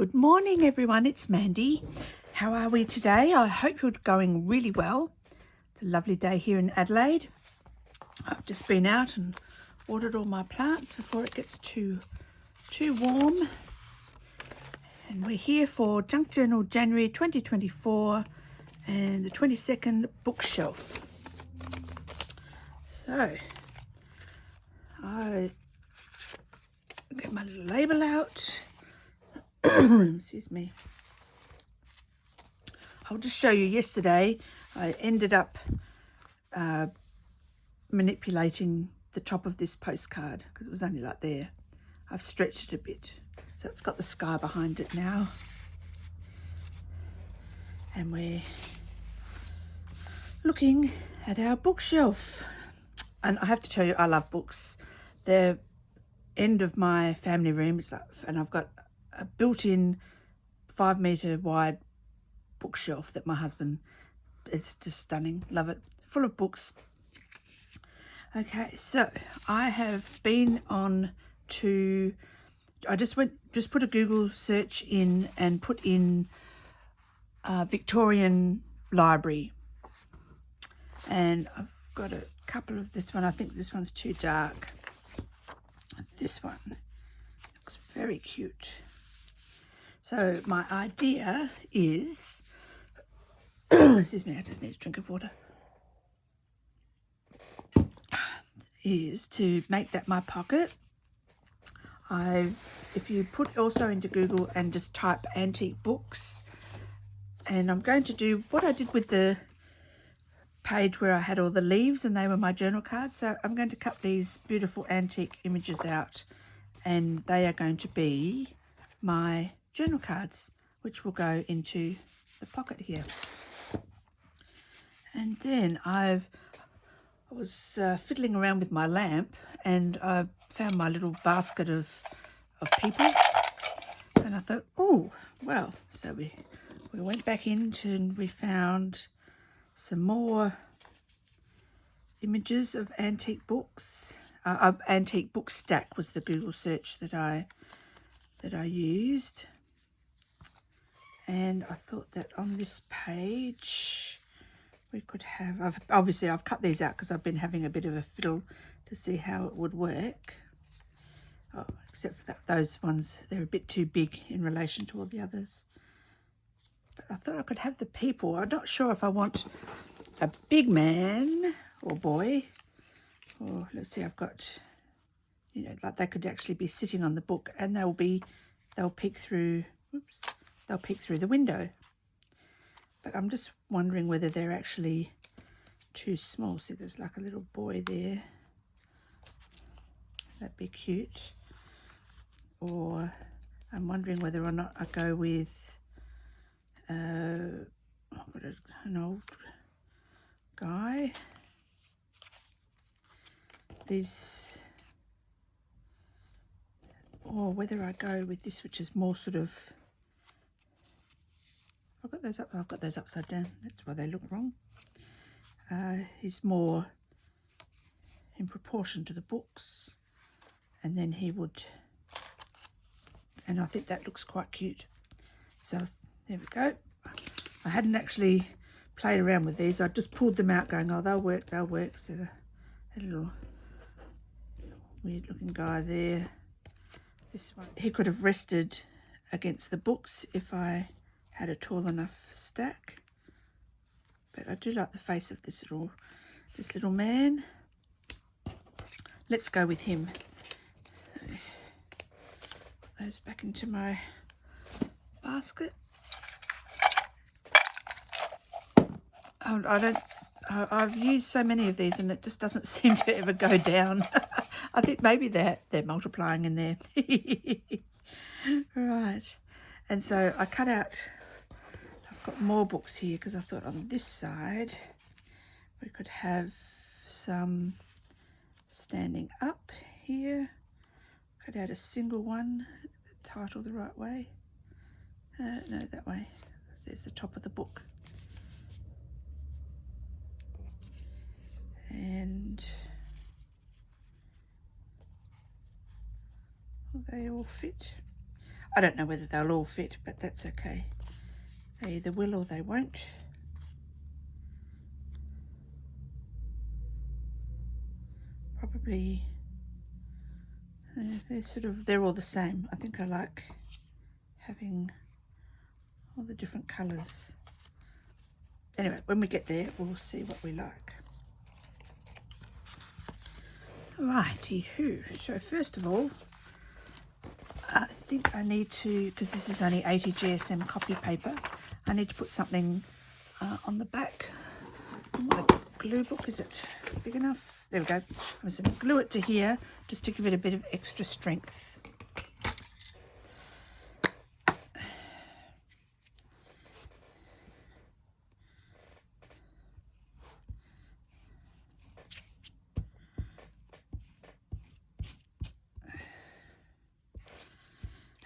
Good morning, everyone. It's Mandy. How are we today? I hope you're going really well. It's a lovely day here in Adelaide. I've just been out and watered all my plants before it gets too warm. And we're here for Junk Journal January 2024 and the 22nd bookshelf. So, I get my little label out. Excuse me. I'll just show you yesterday. I ended up manipulating the top of this postcard because it was only like there. I've stretched it a bit. So it's got the sky behind it now. And we're looking at our bookshelf. And I have to tell you, I love books. They're end of my family room. It's like, and I've got a built-in 5-meter wide bookshelf that my husband, it's just stunning. Love it. Full of books. Okay, so I have been on to, I just put a Google search in and put in Victorian library. And I've got a couple of this one. I think this one's too dark. This one looks very cute. So my idea is, excuse me, I just need a drink of water, is to make that my pocket. If you put also into Google and just type antique books, and I'm going to do what I did with the page where I had all the leaves and they were my journal cards. So I'm going to cut these beautiful antique images out and they are going to be my journal cards, which will go into the pocket here. And then I was fiddling around with my lamp and I found my little basket of people, and I thought, oh well, so we went back into and we found some more images of antique books. Antique book stack was the Google search that I used, and I thought that on this page we could have, I've cut these out because I've been having a bit of a fiddle to see how it would work. Oh, except for those ones, they're a bit too big in relation to all the others. But I thought I could have the people. I'm not sure if I want a big man or boy, or let's see, I've got, you know, like they could actually be sitting on the book and they'll peek through the window. But I'm just wondering whether they're actually too small. See, there's like a little boy there. That'd be cute. Or I'm wondering whether or not I go with I've got an old guy. Or whether I go with this, which is more sort of, I've got those upside down. That's why they look wrong. He's more in proportion to the books, and then he would, and I think that looks quite cute. So there we go. I hadn't actually played around with these. I just pulled them out going, oh, they'll work. So a little weird looking guy there. This one, he could have rested against the books if I had a tall enough stack. But I do like the face of this little man. Let's go with him. So, put those back into my basket. I've used so many of these and it just doesn't seem to ever go down. I think maybe they're multiplying in there. Right. And so I cut out, I've got more books here because I thought on this side we could have some standing up here. Cut out a single one, the title the right way. No, that way. There's the top of the book. And they all fit. I don't know whether they'll all fit, but that's okay. They either will or they won't. Probably, they're all the same. I think I like having all the different colours. Anyway, when we get there, we'll see what we like. Righty-hoo. So first of all, I think I need to, because this is only 80 GSM copy paper, I need to put something on the back. My glue book, is it big enough? There we go. I'm just going to glue it to here just to give it a bit of extra strength.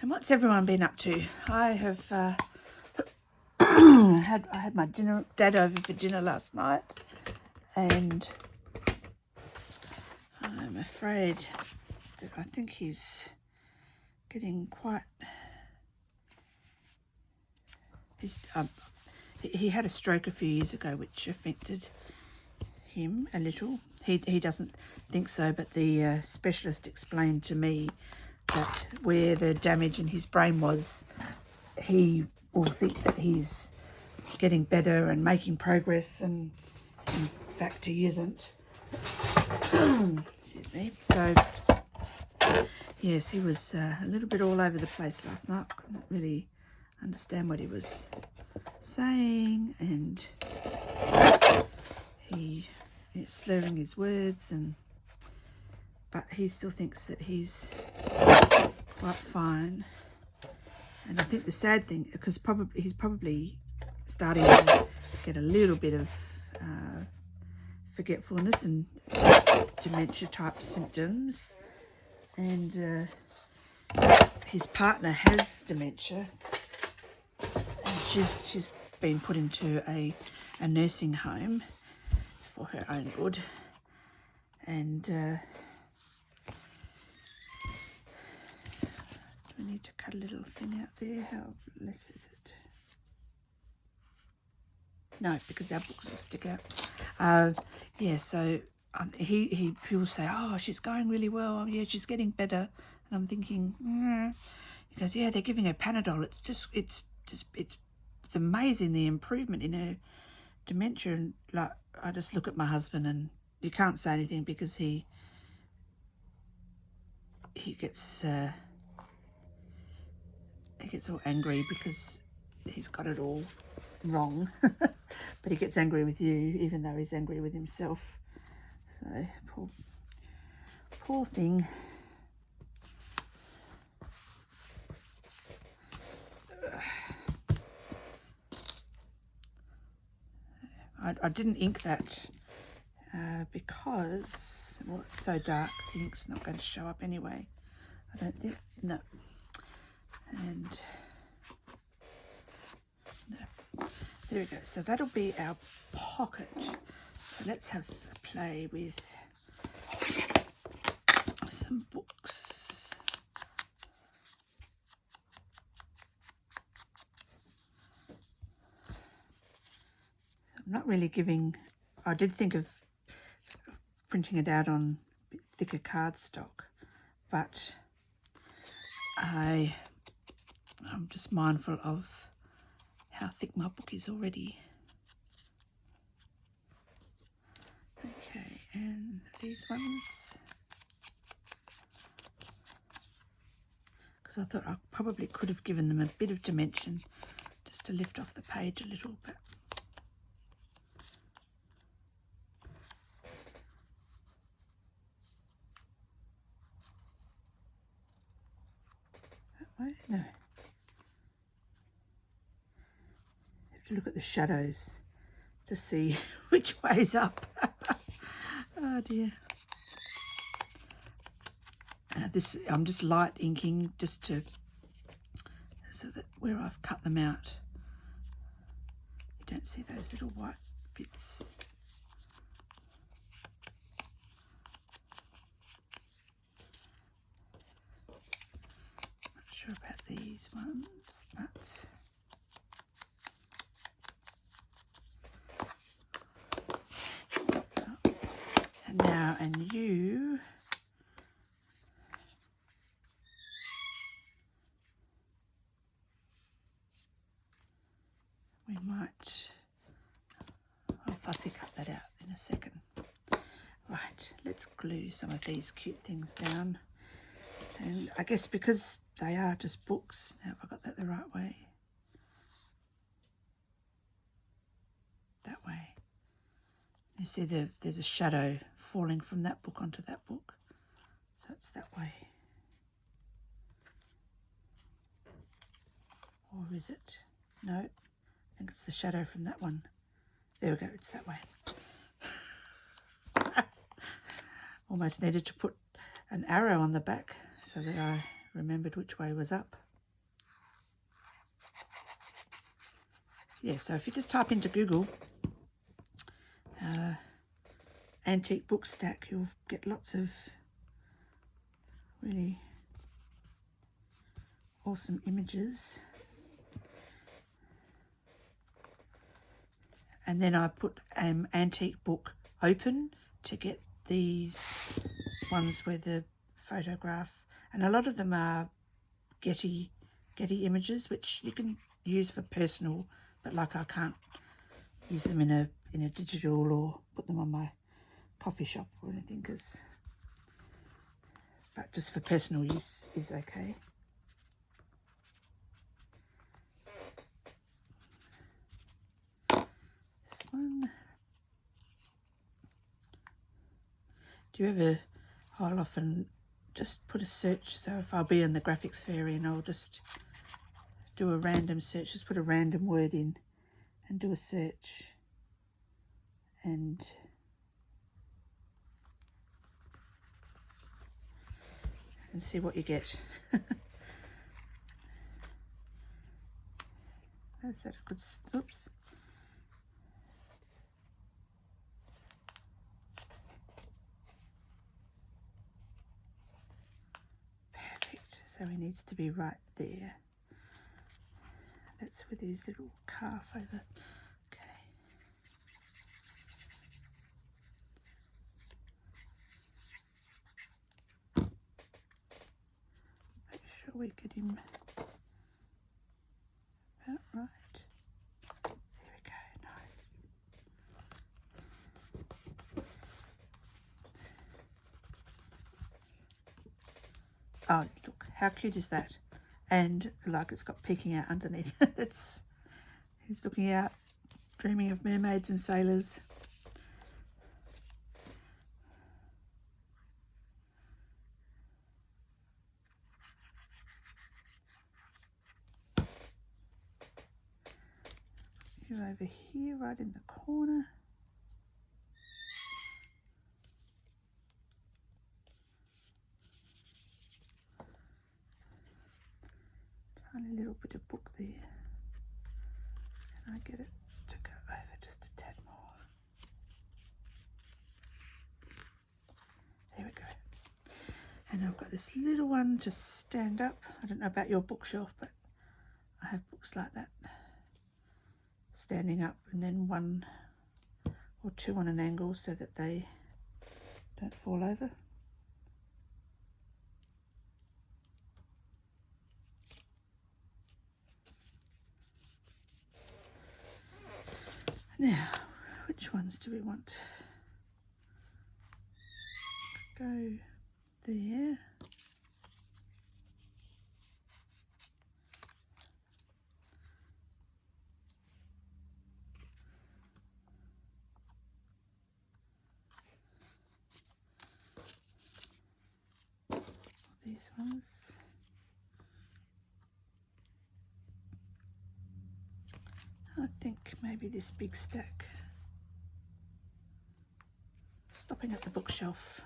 And what's everyone been up to? I have I had my dad over for dinner last night, and I'm afraid that I think he's getting quite. He had a stroke a few years ago, which affected him a little. He doesn't think so, but the specialist explained to me that where the damage in his brain was, he will think that he's getting better and making progress, and in fact he isn't. Excuse me. So yes, he was a little bit all over the place last night. Couldn't really understand what he was saying, and he slurring his words, but he still thinks that he's quite fine. And I think the sad thing, because he's probably starting to get a little bit of forgetfulness and dementia type symptoms, and his partner has dementia, and she's been put into a nursing home for her own good, and we need to cut a little thing out there. How less is it? No, because our books will stick out. Yeah, so he will say, oh, she's going really well. Oh, yeah, she's getting better. And I'm thinking, He goes, yeah, they're giving her Panadol. It's amazing, the improvement in her dementia. And like, I just look at my husband, and you can't say anything because he gets all angry because he's got it all wrong. But he gets angry with you even though he's angry with himself. So poor thing. I didn't ink that because, well, it's so dark, the ink's not going to show up anyway, I don't think. No. And no. There we go. So that'll be our pocket. So let's have a play with some books. I'm not really giving, I did think of printing it out on thicker cardstock, but I'm just mindful of how thick my book is already. Okay, and these ones, because I thought I probably could have given them a bit of dimension just to lift off the page a little bit. No. You have to look at the shadows to see which way's up. Oh dear. I'm just light inking just to, so that where I've cut them out, you don't see those little white bits. Not sure about these. these ones, but and now and you. We might, I'll fussy cut that out in a second. Right, let's glue some of these cute things down. And I guess because they are just books, now have I got that the right way? That way. You see there's a shadow falling from that book onto that book. So it's that way. Or is it? No, I think it's the shadow from that one. There we go, it's that way. Almost needed to put an arrow on the back so that I remembered which way was up. Yeah, so if you just type into Google antique book stack, you'll get lots of really awesome images. And then I put antique book open to get these ones where the photograph, and a lot of them are Getty images, which you can use for personal, but like I can't use them in a digital or put them on my coffee shop or anything, but just for personal use is okay. This one. Do you ever, I'll often just put a search, so if I'll be in the graphics fairy and I'll just do a random search, just put a random word in and do a search and see what you get. Is that a good, oops. Perfect, so he needs to be right there. That's with his little calf over. Okay. Make sure we get him about right. There we go, nice. Oh, look, how cute is that? And like it's got peeking out underneath. He's looking out, dreaming of mermaids and sailors. You over here, right in the corner. Tiny little bit of book there. Can I get it to go over just a tad more? There we go. And I've got this little one to stand up. I don't know about your bookshelf, but I have books like that, standing up, and then one or two on an angle so that they don't fall over. Now, which ones do we want? Go there. These ones. I think maybe this big stack. Stopping at the bookshelf.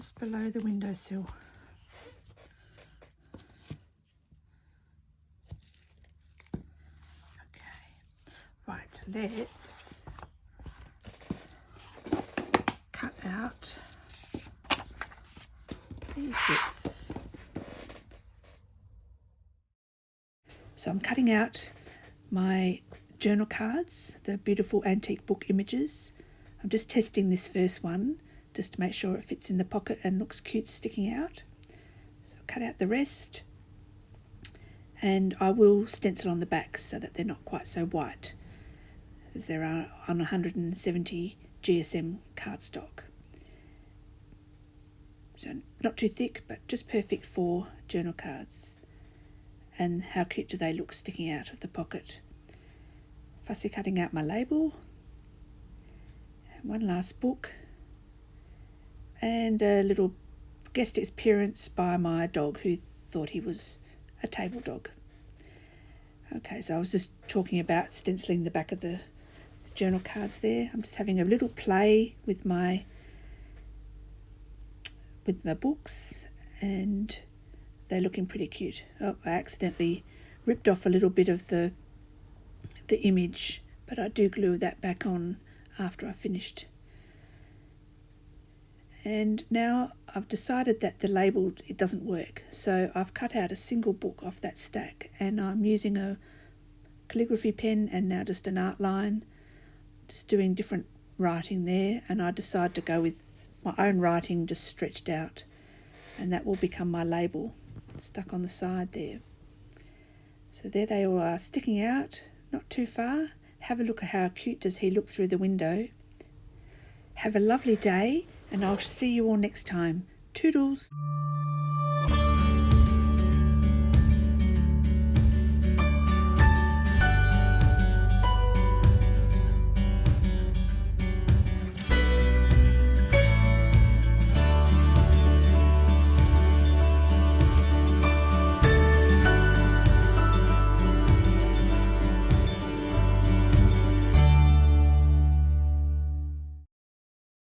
just below the windowsill. Okay, right, let's cut out these bits. So I'm cutting out my journal cards, the beautiful antique book images. I'm just testing this first one just to make sure it fits in the pocket and looks cute sticking out. So I'll cut out the rest, and I will stencil on the back so that they're not quite so white as there are on 170 GSM cardstock. So not too thick, but just perfect for journal cards. And how cute do they look sticking out of the pocket. Fussy cutting out my label. And one last book. And a little guest appearance by my dog who thought he was a table dog. Okay, so I was just talking about stenciling the back of the journal cards there. I'm just having a little play with my books, and they're looking pretty cute. Oh, I accidentally ripped off a little bit of the image, but I do glue that back on after I finished. And now I've decided that the label, it doesn't work, so I've cut out a single book off that stack, and I'm using a calligraphy pen and now just an art line, just doing different writing there, and I decided to go with my own writing just stretched out, and that will become my label stuck on the side there. So there they all are sticking out, not too far. Have a look at how cute does he look through the window. Have a lovely day, and I'll see you all next time. Toodles!